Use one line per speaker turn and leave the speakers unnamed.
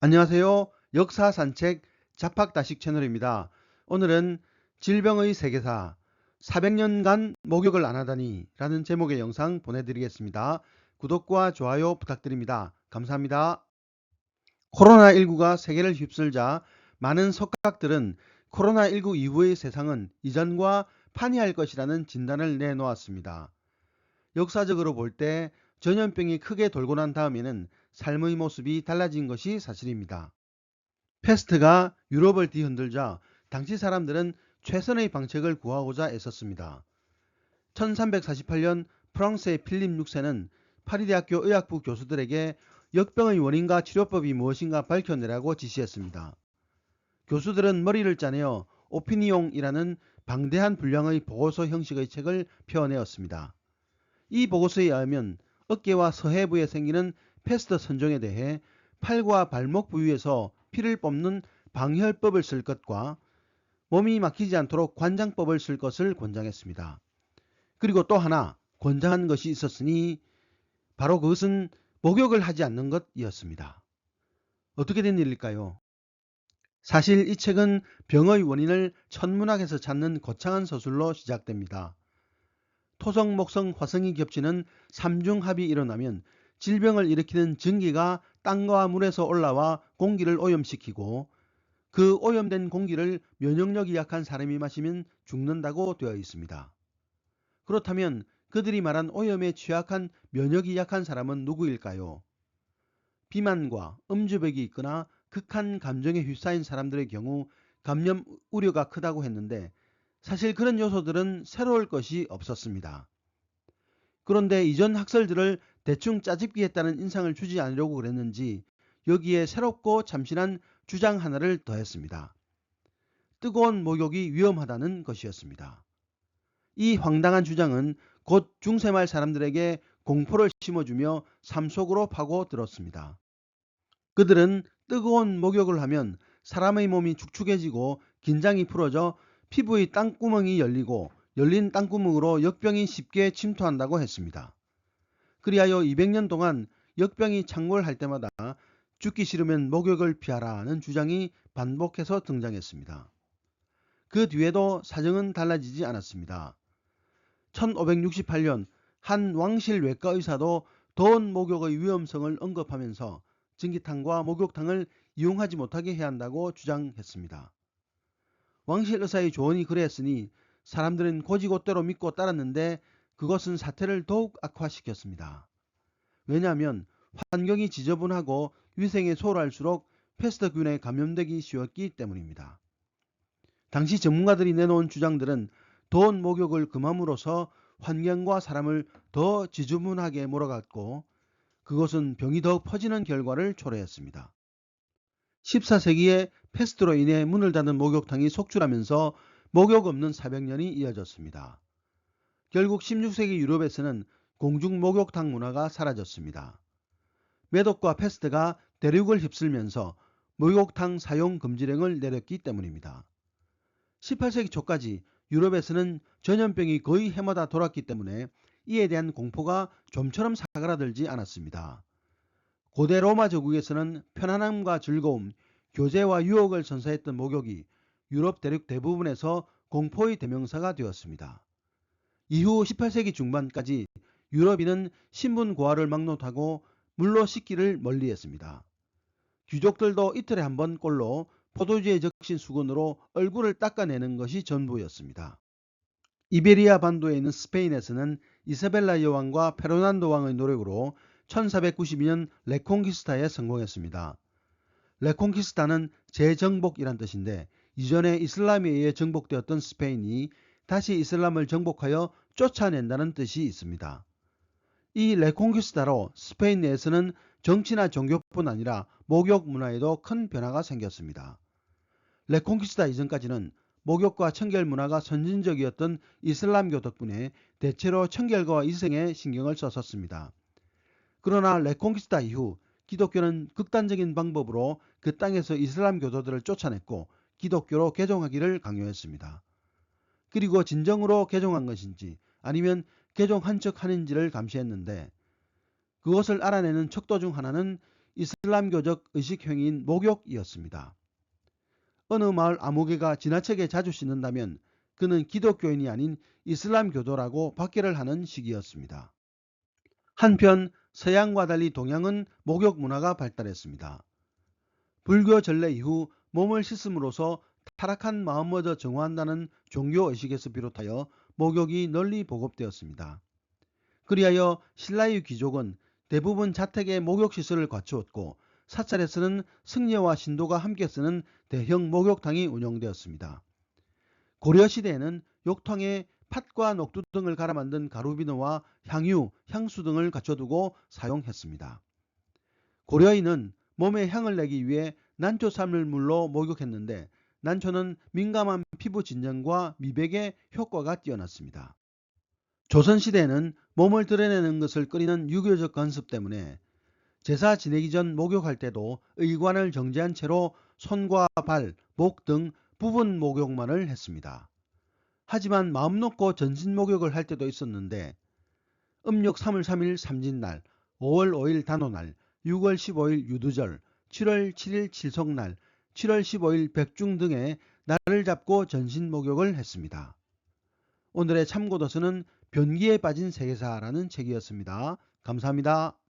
안녕하세요. 역사산책 잡학다식 채널입니다. 오늘은 질병의 세계사 400년간 목욕을 안 하다니 라는 제목의 영상 보내드리겠습니다. 구독과 좋아요 부탁드립니다. 감사합니다. 코로나19가 세계를 휩쓸자 많은 석학들은 코로나19 이후의 세상은 이전과 판이할 것이라는 진단을 내놓았습니다. 역사적으로 볼 때 전염병이 크게 돌고 난 다음에는 삶의 모습이 달라진 것이 사실입니다. 패스트가 유럽을 뒤흔들자 당시 사람들은 최선의 방책을 구하고자 애썼습니다. 1348년 프랑스의 필립 6세는 파리대학교 의학부 교수들에게 역병의 원인과 치료법이 무엇인가 밝혀내라고 지시했습니다. 교수들은 머리를 짜내어 오피니옹이라는 방대한 분량의 보고서 형식의 책을 펴내었습니다. 이 보고서에 의하면 어깨와 서해부에 생기는 패스트 선종에 대해 팔과 발목 부위에서 피를 뽑는 방혈법을 쓸 것과 몸이 막히지 않도록 관장법을 쓸 것을 권장했습니다. 그리고 또 하나 권장한 것이 있었으니 바로 그것은 목욕을 하지 않는 것이었습니다. 어떻게 된 일일까요? 사실 이 책은 병의 원인을 천문학에서 찾는 거창한 서술로 시작됩니다. 토성, 목성, 화성이 겹치는 삼중합이 일어나면 질병을 일으키는 전기가 땅과 물에서 올라와 공기를 오염시키고 그 오염된 공기를 면역력이 약한 사람이 마시면 죽는다고 되어 있습니다. 그렇다면 그들이 말한 오염에 취약한 면역이 약한 사람은 누구일까요? 비만과 음주백이 있거나 극한 감정에 휩싸인 사람들의 경우 감염 우려가 크다고 했는데 사실 그런 요소들은 새로울 것이 없었습니다. 그런데 이전 학설들을 대충 짜집기했다는 인상을 주지 않으려고 그랬는지 여기에 새롭고 참신한 주장 하나를 더했습니다. 뜨거운 목욕이 위험하다는 것이었습니다. 이 황당한 주장은 곧 중세말 사람들에게 공포를 심어주며 삶 속으로 파고들었습니다. 그들은 뜨거운 목욕을 하면 사람의 몸이 축축해지고 긴장이 풀어져 피부의 땅구멍이 열리고 열린 땅구멍으로 역병이 쉽게 침투한다고 했습니다. 그리하여 200년 동안 역병이 창궐할 때마다 죽기 싫으면 목욕을 피하라는 주장이 반복해서 등장했습니다. 그 뒤에도 사정은 달라지지 않았습니다. 1568년 한 왕실 외과 의사도 더운 목욕의 위험성을 언급하면서 전기탕과 목욕탕을 이용하지 못하게 해야 한다고 주장했습니다. 왕실 의사의 조언이 그랬으니 사람들은 곧이곧대로 믿고 따랐는데 그것은 사태를 더욱 악화시켰습니다. 왜냐하면 환경이 지저분하고 위생에 소홀할수록 패스트균에 감염되기 쉬웠기 때문입니다. 당시 전문가들이 내놓은 주장들은 더운 목욕을 금함으로써 환경과 사람을 더 지저분하게 몰아갔고 그것은 병이 더욱 퍼지는 결과를 초래했습니다. 14세기에 패스트로 인해 문을 닫은 목욕탕이 속출하면서 목욕 없는 400년이 이어졌습니다. 결국 16세기 유럽에서는 공중 목욕탕 문화가 사라졌습니다. 매독과 패스트가 대륙을 휩쓸면서 목욕탕 사용 금지령을 내렸기 때문입니다. 18세기 초까지 유럽에서는 전염병이 거의 해마다 돌았기 때문에 이에 대한 공포가 좀처럼 사그라들지 않았습니다. 고대 로마 제국에서는 편안함과 즐거움, 교제와 유혹을 선사했던 목욕이 유럽 대륙 대부분에서 공포의 대명사가 되었습니다. 이후 18세기 중반까지 유럽인은 신분 고하를 막론하고 물로 씻기를 멀리했습니다. 귀족들도 이틀에 한 번 꼴로 포도주에 적신 수건으로 얼굴을 닦아내는 것이 전부였습니다. 이베리아 반도에 있는 스페인에서는 이사벨라 여왕과 페르난도 왕의 노력으로 1492년 레콩키스타에 성공했습니다. 레콩키스타는 재정복이란 뜻인데 이전에 이슬람에 의해 정복되었던 스페인이 다시 이슬람을 정복하여 쫓아낸다는 뜻이 있습니다. 이 레콩키스타로 스페인 내에서는 정치나 종교뿐 아니라 목욕 문화에도 큰 변화가 생겼습니다. 레콩키스타 이전까지는 목욕과 청결 문화가 선진적이었던 이슬람교 덕분에 대체로 청결과 위생에 신경을 썼었습니다. 그러나 레콩키스타 이후 기독교는 극단적인 방법으로 그 땅에서 이슬람 교도들을 쫓아냈고 기독교로 개종하기를 강요했습니다. 그리고 진정으로 개종한 것인지 아니면 개종한 척 하는지를 감시했는데 그것을 알아내는 척도 중 하나는 이슬람교적 의식행위인 목욕이었습니다. 어느 마을 아무개가 지나치게 자주 씻는다면 그는 기독교인이 아닌 이슬람교도라고 박해를 하는 시기였습니다. 한편 서양과 달리 동양은 목욕 문화가 발달했습니다. 불교 전래 이후 몸을 씻음으로써 타락한 마음마저 정화한다는 종교의식에서 비롯하여 목욕이 널리 보급되었습니다. 그리하여 신라의 귀족은 대부분 자택에 목욕시설을 갖추었고 사찰에서는 승려와 신도가 함께 쓰는 대형 목욕탕이 운영되었습니다. 고려시대에는 욕탕에 팥과 녹두 등을 갈아 만든 가루비누와 향유, 향수 등을 갖춰두고 사용했습니다. 고려인은 몸에 향을 내기 위해 난초 쌀물로 목욕했는데 난초는 민감한 피부 진정과 미백에 효과가 뛰어났습니다. 조선시대에는 몸을 드러내는 것을 꺼리는 유교적 관습 때문에 제사 지내기 전 목욕할 때도 의관을 정제한 채로 손과 발, 목 등 부분 목욕만을 했습니다. 하지만 마음 놓고 전신 목욕을 할 때도 있었는데 음력 3월 3일 삼진날, 5월 5일 단오날, 6월 15일 유두절, 7월 7일 칠성날, 7월 15일 백중 등의 날을 잡고 전신 목욕을 했습니다. 오늘의 참고도서는 변기에 빠진 세계사라는 책이었습니다. 감사합니다.